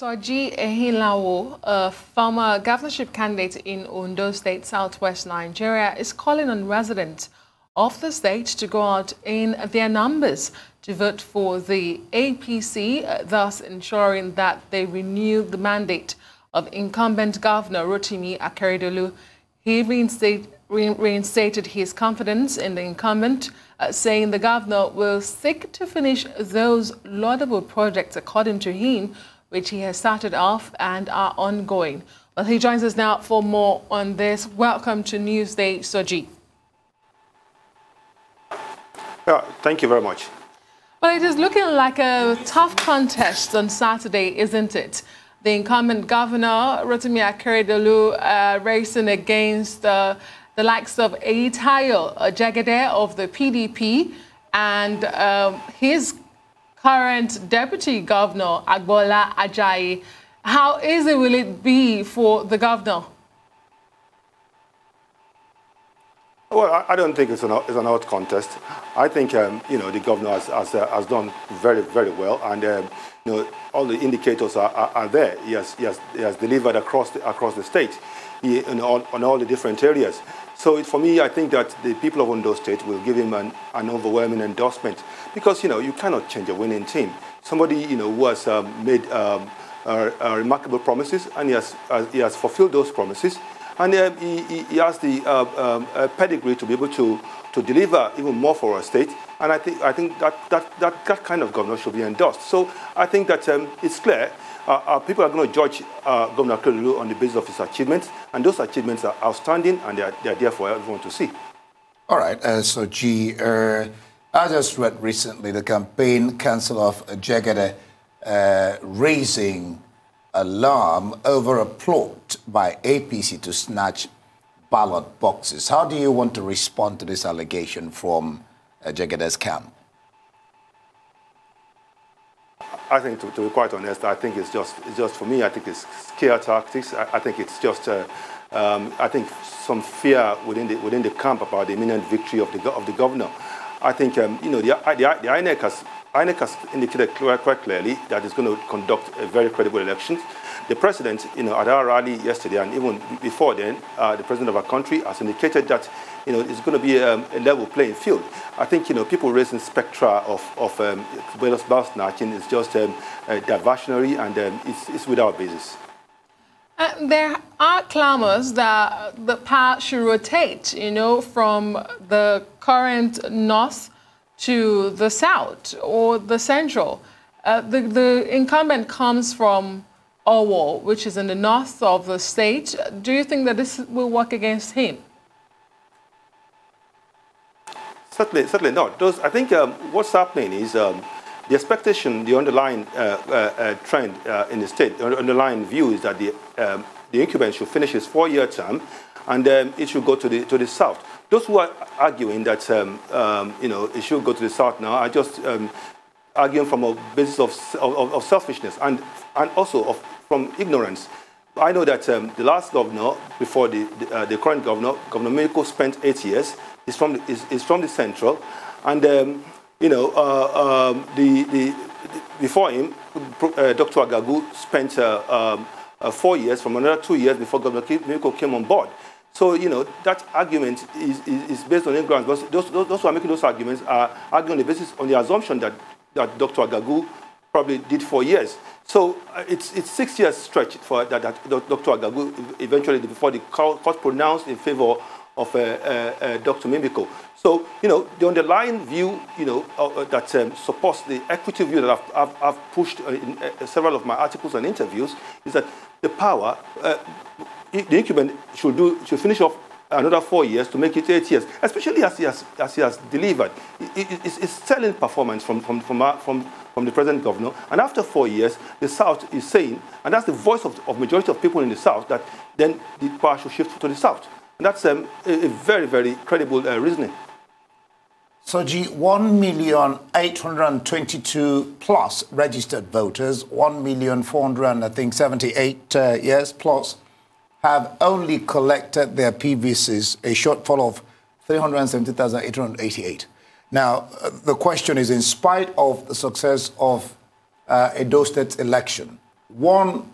Soji Ehinlawo, a former governorship candidate in Ondo State, southwest Nigeria, is calling on residents of the state to go out in their numbers to vote for the APC, thus ensuring that they renew the mandate of incumbent Governor Rotimi Akeredolu. He reinstated his confidence in the incumbent, saying the governor will seek to finish those laudable projects, according to him, which he has started off and are ongoing. Well, he joins us now for more on this. Welcome to Newsday, Soji. Thank you very much. Well, it is looking like a tough contest on Saturday, isn't it? The incumbent governor, Rotimi Akeredolu, racing against the likes of Tayo Jegede of the PDP and his current deputy governor, Agbola Ajayi. How easy will it be for the governor? Well, I don't think it's an out contest. I think the governor has done very, very well, and all the indicators are there. He has delivered across the state, on all the different areas. So for me, I think that the people of Ondo State will give him an overwhelming endorsement, because you cannot change a winning team. Somebody who has made remarkable promises, and he has fulfilled those promises. And he has the pedigree to be able to deliver even more for our state. And I think that kind of governor should be endorsed. So I think that it's clear. People are going to judge Governor Akeredolu on the basis of his achievements. And those achievements are outstanding, and they are there for everyone to see. All right. So, I just read recently the campaign council of Jegede raising alarm over a plot by APC to snatch ballot boxes. How do you want to respond to this allegation from Jegede's camp? I think, to be quite honest, I think it's just for me, I think it's scare tactics. I think it's just, I think some fear within the camp about the imminent victory of the governor. I think, the INEC has indicated quite clearly that it's going to conduct a very credible election. The president, at our rally yesterday, and even before then, the president of our country has indicated that, it's going to be a level playing field. I think, people raising spectra of ballot snatching is just diversionary, and it's without basis. There are clamors that the power should rotate, from the current north to the south or the central. The incumbent comes from Owo, which is in the north of the state. Do you think that this will work against him? Certainly not. I think what's happening is the expectation, the underlying trend in the state, the underlying view is that the incumbent should finish his 4-year term, and it should go to the south. Those who are arguing that it should go to the south now are just arguing from a basis of selfishness and also from ignorance. I know that the last governor before the current governor, Governor Miko, spent 8 years. He's from the central, and before him, Dr. Agagu spent 4 years, from another 2 years before Governor Miko came on board. So, that argument is based on ignorance. Those who are making those arguments are arguing on the basis, on the assumption that Dr. Agagu probably did 4 years. So it's 6 years stretch for that Dr. Agagu eventually, before the court pronounced in favor of Dr. Mimiko. So, the underlying view, that supports the equity view that I've pushed in several of my articles and interviews is that the power, the incumbent should finish off another 4 years to make it 8 years, especially as he has delivered. It's stellar performance from the present governor. And after 4 years, the South is saying, and that's the voice of majority of people in the South, that then the power should shift to the South. And that's a very, very credible reasoning. Soji, 1,822,000 plus registered voters, 1,478,000 yes plus, have only collected their PVCs, a shortfall of 370,888. Now, the question is, in spite of the success of Edo State's election, one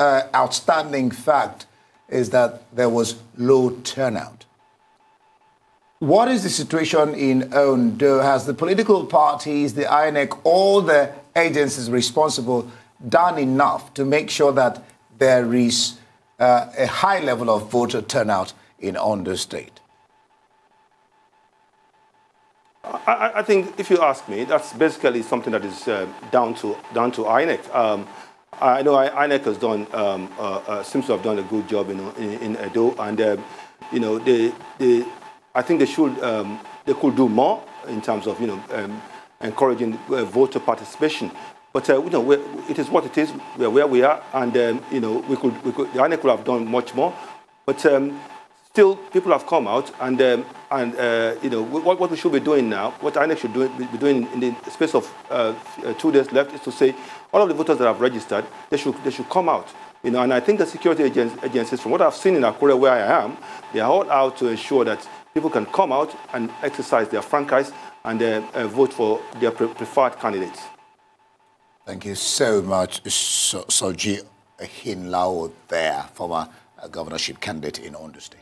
outstanding fact is that there was low turnout. What is the situation in Ondo? Has the political parties, the INEC, all the agencies responsible done enough to make sure that there is a high level of voter turnout in Ondo State? I think, if you ask me, that's basically something that is down to INEC. I know INEC has done seems to have done a good job in Edo, and I think they could do more in terms of encouraging voter participation. But it is what it is. We're where we are, and the INEC could have done much more. But still, people have come out, and what we should be doing now, what INEC should be doing in the space of 2 days left, is to say all of the voters that have registered, they should come out. And I think the security agencies, from what I've seen in Akure, where I am, they are all out to ensure that people can come out and exercise their franchise and vote for their preferred candidates. Thank you so much, Soji Ehinlawo there, former governorship candidate in Ondo State.